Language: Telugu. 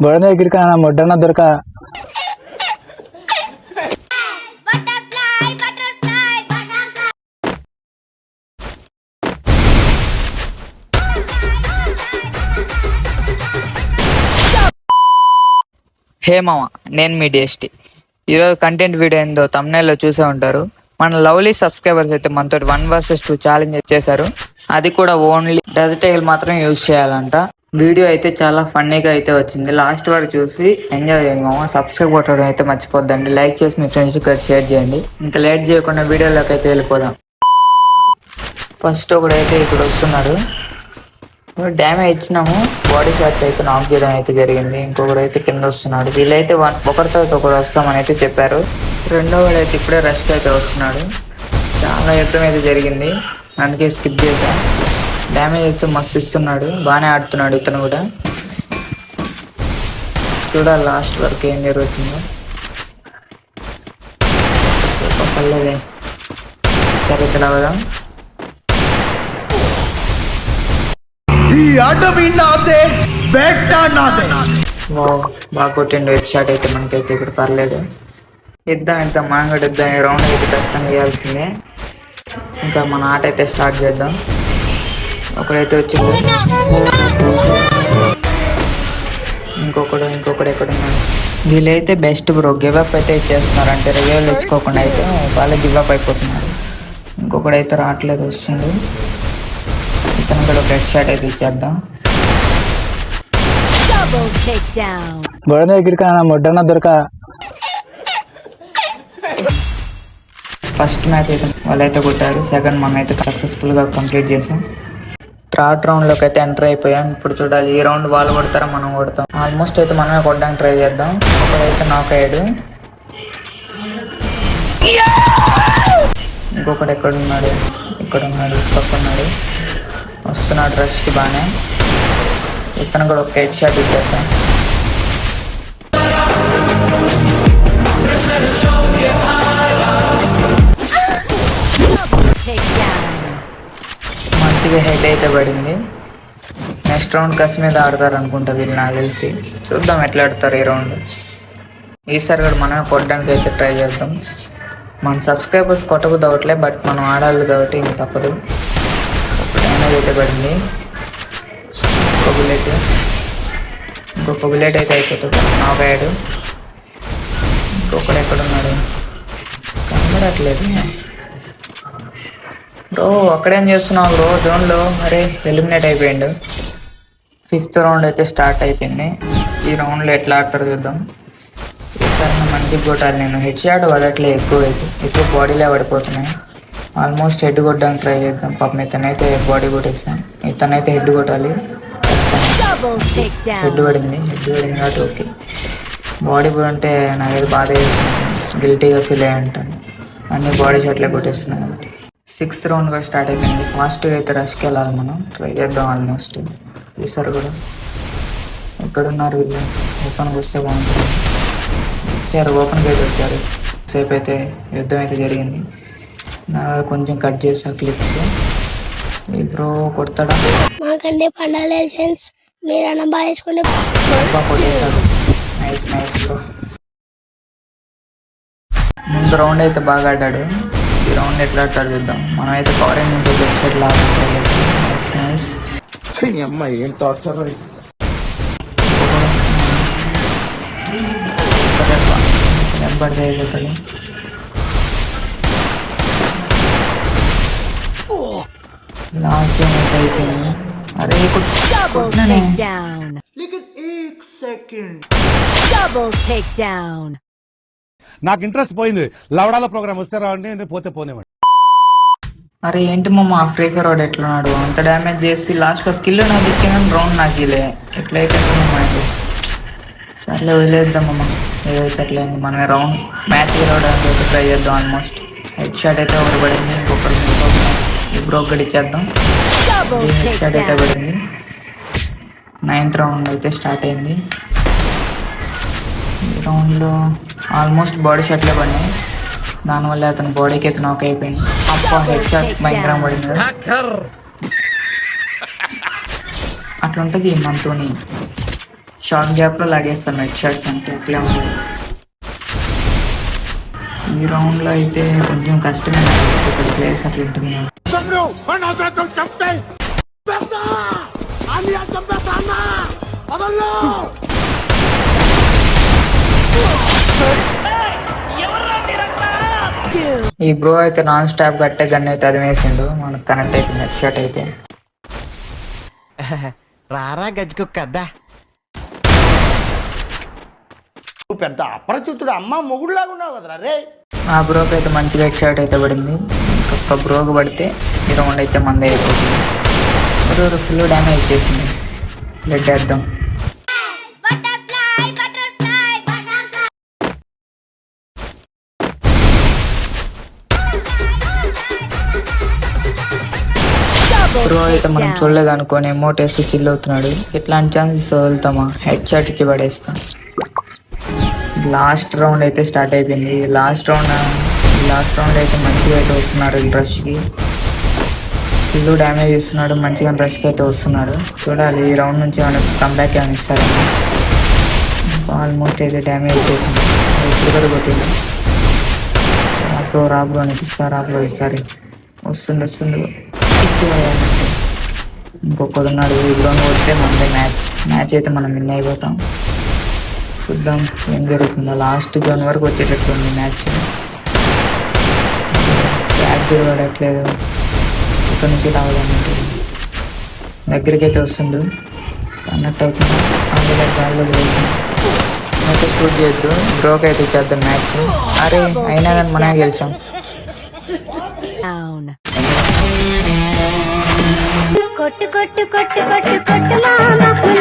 గోడ దగ్గరికి మొడ్డన్న దొరక హే మామ, నేను మీ డిఎస్టీ. ఈరోజు కంటెంట్ వీడియో ఏందో తమ్నైల్లో చూసే ఉంటారు. మన లవ్లీ సబ్స్క్రైబర్స్ అయితే మనతో 1 vs 2 ఛాలెంజ్ చేశారు. అది కూడా ఓన్లీ డెజర్టైల్ మాత్రం యూజ్ చేయాలంట. వీడియో అయితే చాలా ఫన్నీగా అయితే వచ్చింది. లాస్ట్ వరకు చూసి ఎంజాయ్ చేయండి మామ. సబ్స్క్రైబ్ కొట్టడం అయితే మర్చిపోద్దండి. లైక్ చేసి మీ ఫ్రెండ్స్ కి షేర్ చేయండి. ఇంకా లేట్ చేయకుండా వీడియోలోకి అయితే వెళ్ళిపోదాం. ఫస్ట్ ఒకడైతే ఇక్కడ వస్తున్నాడు. డ్యామేజ్ ఇచ్చినాము. బాడీ షాట్ అయితే నాక్ చేయడం అయితే జరిగింది. ఇంకొకరు అయితే కింద వస్తున్నాడు. వీళ్ళైతే ఒకరితో ఒకరు వస్తామని అయితే చెప్పారు. రెండో వాడు అయితే ఇప్పుడే రష్కి అయితే వస్తున్నాడు. చాలా యుద్ధం అయితే జరిగింది, అందుకే స్కిప్ చేశాను. డ్యామేజ్ అయితే మస్తు ఇస్తున్నాడు, బాగానే ఆడుతున్నాడు ఇతను కూడా. చూడాలి లాస్ట్ వరకు ఏం జరుగుతుందో. పర్లేదే, సరే ఇక్కడ అవదాం. బాగా కొట్టిండు హెడ్ షాట్ అయితే. మనకైతే ఇప్పుడు పర్లేదు. ఇద్దాం మనం కూడా ఇద్దాం. ఈ రౌండ్ అయితే ఖచ్చితంగా వేయాల్సిందే. ఇంకా మన ఆట అయితే స్టార్ట్ చేద్దాం. ఒకడైతే వచ్చింది, ఇంకొకడు ఎక్కడ ఉన్నాడు. వీళ్ళైతే బెస్ట్ బ్రో. గివప్ అయితే ఇచ్చేస్తున్నారు, అంటే రివ్యూలు ఇచ్చుకోకుండా అయితే వాళ్ళే గివప్ అయిపోతున్నారు. ఇంకొకడైతే రావట్లేదు, వస్తుంది. ఇతను కూడా ఒక హెడ్ షాట్ అయితే ఇచ్చేద్దాం. గోడ దగ్గరికి మొడ్డన్న దొరక. ఫస్ట్ మ్యాచ్ అయితే వాళ్ళైతే కొట్టారు. సెకండ్ మనం అయితే సక్సెస్ఫుల్గా కంప్లీట్ చేసాం. థర్డ్ రౌండ్లోకి అయితే ఎంటర్ అయిపోయాం. ఇప్పుడు చూడాలి ఈ రౌండ్ వాళ్ళు కొడతారా మనం కొడతాం. ఆల్మోస్ట్ అయితే మనమే కొట్టడానికి ట్రై చేద్దాం. ఒకడైతే నాక్ అయ్యాడు. ఇంకొకడు ఎక్కడున్నాడు, ఇక్కడ ఉన్నాడు, పక్కన్నాడు, వస్తున్నాడు రష్కి బాగానే. ఇతను కూడా ఒక హెడ్ షాట్ ఇచ్చేస్తాం. మంచిగా హెడ్ అయితే పడింది. నెక్స్ట్ రౌండ్ కసి మీద ఆడతారు అనుకుంటా వీళ్ళు, నాకు తెలిసి. చూద్దాం ఎట్లా ఆడతారు ఈ రౌండ్. ఈసారి కూడా మనమే కొట్టడానికి అయితే ట్రై చేద్దాం. మన సబ్స్క్రైబర్స్ కొట్టబుద్ది అవట్లే, బట్ మనం ఆడాలి కాబట్టి ఇంక తప్పదు. ఒక డ్యామేజ్ అయితే పడింది. ఇంకొక బుల్లెట్ అయితే అయిపోతుంది. నాక్ అయ్యాడు. ఇంకొకడు ఎక్కడున్నాడు, కనబడట్లేదు బ్రో. అక్కడేం చేస్తున్నావు బ్రో జోన్లో? అరే ఎలిమినేట్ అయిపోయిండు. ఫిఫ్త్ రౌండ్ అయితే స్టార్ట్ అయిపోయింది. ఈ రౌండ్లో ఎట్లా ఆడతారు చూద్దాం. ఈసారి మంచిగా కొట్టాలి. నేను హెడ్ షాట్ పడట్లే, ఎక్కువ బాడీలే పడిపోతున్నాయి. ఆల్మోస్ట్ హెడ్ కొట్టడానికి ట్రై చేద్దాం. పాపం ఇతనైతే బాడీ కొట్టేస్తాం, ఇతనైతే హెడ్ కొట్టాలి. హెడ్ పడింది కాబట్టి ఓకే. బాడీ కూడా అంటే నాకైతే బాధ చేస్తుంది, గిల్టీగా ఫీల్ అయ్యి ఉంటాను. అన్ని బాడీ షాట్లే కొట్టేస్తున్నాను కాబట్టి. సిక్స్త్ రౌండ్గా స్టార్ట్ అయిపోయింది. ఫాస్ట్గా అయితే రష్కి వెళ్ళాలి, మనం ట్రై చేద్దాం. ఆల్మోస్ట్ ఈసారి కూడా ఎక్కడున్నారు వీళ్ళు? ఓపెన్కి వస్తే బాగుంటుంది. వచ్చారు, ఓపెన్కి అయితే వచ్చారు. సేపు అయితే యుద్ధం అయితే జరిగింది. కొంచెం కట్ చేసా క్లిప్స్. ఈ బ్రో కొడతాడా? మాకంటే పండాలి ఫ్రెండ్స్, మీరన్నా బాగా వేసుకుంటే కొట్టేశాడు. Nice bro. ముందు రౌండ్ అయితే బాగా ఆడాడు. ఈ రౌండ్ ఎట్లా ఆడతాడు చూద్దాం. మనం అయితే పవర్ ఇంకో వెబ్సైట్ లాగా నైస్. ఏం టార్చర్. నెంబర్ అయిపోతాడు. లాస్ట్ అయిపోయింది. అరే నాకు ఇంట్రెస్ట్ పోయింది. లవడాల ప్రోగ్రామ్ వస్తే రావండి, పోతే పోనేవాడి. అరే ఏంటి మమ్మ, ఫ్రీ ఫైర్ వాడు ఎట్లున్నాడు? అంత డ్యామేజ్ చేసి లాస్ట్ కిల్ నాకు ఇచ్చిన రౌండ్ నాకు ఇలే. ఎట్లయితే సర్లే వదిలేద్దామమ్మ. ఏదైతే అట్లయింది. మనమే రౌండ్ మ్యాచ్ గెలవడానికి అయితే ట్రై చేద్దాం. ఆల్మోస్ట్ హెడ్ షాట్ అయితే ఒకటి పడింది, ఇంకొకటి ఇప్పుడు ఒకటి ఇచ్చేద్దాం. హెడ్ షాట్ అయితే పడింది. 9th రౌండ్ అయితే స్టార్ట్ అయింది. ఈ రౌండ్లో ఆల్మోస్ట్ బాడీ షాట్లే పడినాయి. దానివల్ల అతని బాడీకి అయితే నాక్ అయిపోయింది. అప్ప హెడ్ షాట్ భయంకరంగా పడింది కదా. అట్లుంటుంది మనతోని. షార్ట్ గ్యాప్ లో లాగేస్తాను హెడ్ షాట్స్ అంటే అట్లా ఉంది. ఈ రౌండ్ లో అయితే కొంచెం కష్టమే ఇక్కడ ప్లేస్ అట్లా ఉంటుంది. ఈ బ్రో అయితే నాన్ స్టాప్ గట్టే గన్ అయితే అది వేసిండు, మనకు కనెక్ట్ అయిపోయింది హెడ్ షాట్ అయితే. రారా గజ్జుకుక్కద్దా పెద్ద అపరిచితుడు అమ్మ మొగుడులాగా ఉన్నావు కదరా రే. ఆ బ్రోకి అయితే మంచిగా హెడ్ షాట్ అయితే పడింది. ఇంకొక బ్రోకి పడితే ఈ రౌండ్ అయితే మందే అయిపోతుంది. బ్రో ఫుల్ డ్యామేజ్ చేసింది. బ్లడ్ వేద్దాం. బ్రో అయితే మనం చూడలేదు అనుకోని ఎమోట్ వేసి చిల్ అవుతున్నాడు. ఇట్లాంటి ఛాన్సెస్ వదులుతామా, హెడ్ షాట్ ఇచ్చి పడేస్తాం. లాస్ట్ రౌండ్ అయితే స్టార్ట్ అయిపోయింది. లాస్ట్ రౌండ్ అయితే మంచిగా అయితే వస్తున్నారు రష్కి. ఫుల్ డ్యామేజ్ ఇస్తున్నాడు, మంచిగా రష్కి అయితే వస్తున్నాడు. చూడాలి ఈ రౌండ్ నుంచి మనకు కంబ్యాక్ ఏమైనా ఇస్తారని. ఆల్మోస్ట్ అయితే డ్యామేజ్ చేసింది. ఇప్పుడు కూడా కొట్టింది. రాబ్రో అనిపిస్తారు. రాబ్రో ఇస్తారు. వస్తుంది ఇచ్చిపోయానంటే ఇంకొకడు ఉన్నాడు. ఈ గ్రౌండ్ కొడితే మనదే మ్యాచ్ అయితే మనం విన్ అయిపోతాం. చూద్దాం ఏం జరుగుతుందో. లాస్ట్ జోన్ వరకు వచ్చేటట్టు ఉంది మ్యాచ్. బ్యాక్ పడట్లేదు, ఇక్కడ నుంచి రావాలన్నట్టు దగ్గరికి అయితే వస్తుండు అన్నట్టు అవుతుంది. అందులో గాల్లో అయితే షూట్ చేయొద్దు, బ్రోక్ అయితే చేద్దాం మ్యాచ్. అరే అయినా కానీ మనమే గెలిచాం. కొట్టు కొట్టు కొట్టు కొట్టు కొట్టు మామ